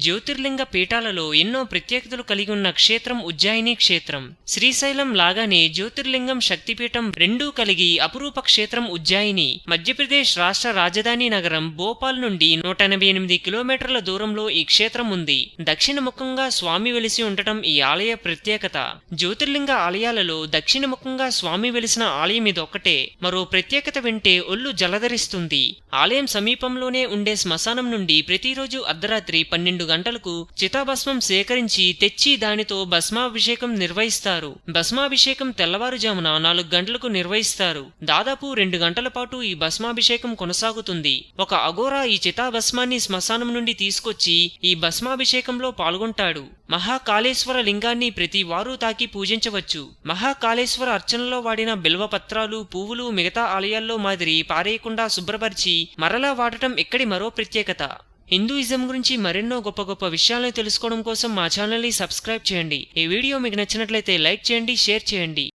జ్యోతిర్లింగ పీఠాలలో ఎన్నో ప్రత్యేకతలు కలిగి ఉన్న క్షేత్రం ఉజ్జయిని క్షేత్రం. శ్రీశైలం లాగానే జ్యోతిర్లింగం, శక్తిపీఠం రెండూ కలిగి అపురూప క్షేత్రం ఉజ్జయిని. మధ్యప్రదేశ్ రాష్ట్ర రాజధాని నగరం భోపాల్ నుండి 188 కిలోమీటర్ల దూరంలో ఈ క్షేత్రం ఉంది. దక్షిణముఖంగా స్వామి వెలిసి ఉండటం ఈ ఆలయ ప్రత్యేకత. జ్యోతిర్లింగ ఆలయాలలో దక్షిణముఖంగా స్వామి వెలిసిన ఆలయం ఇదొక్కటే. మరో ప్రత్యేకత వింటే ఒళ్ళు జలధరిస్తుంది. ఆలయం సమీపంలోనే ఉండే శ్మశానం నుండి ప్రతిరోజు అర్ధరాత్రి 12 గంటలకు చితాభస్మం సేకరించి తెచ్చి దానితో భస్మాభిషేకం నిర్వహిస్తారు. భస్మాభిషేకం తెల్లవారుజామున 4 గంటలకు నిర్వహిస్తారు. దాదాపు 2 గంటల పాటు ఈ భస్మాభిషేకం కొనసాగుతుంది. ఒక అఘోరా ఈ చితాభస్మాన్ని శ్మశానం నుండి తీసుకొచ్చి ఈ భస్మాభిషేకంలో పాల్గొంటాడు. మహాకాళేశ్వర లింగాన్ని ప్రతి వారు తాకి పూజించవచ్చు. మహాకాళేశ్వర అర్చనలో వాడిన బిల్వపత్రాలు, పువ్వులు మిగతా ఆలయాల్లో మాదిరి పారేయకుండా శుభ్రపరిచి మరలా వాడటం ఇక్కడి మరో ప్రత్యేకత. హిందూయిజం గురించి మరెన్నో గొప్ప గొప్ప విషయాలను తెలుసుకోవడం కోసం మా ఛానల్ని సబ్స్క్రైబ్ చేయండి. ఈ వీడియో మీకు నచ్చినట్లయితే లైక్ చేయండి, షేర్ చేయండి.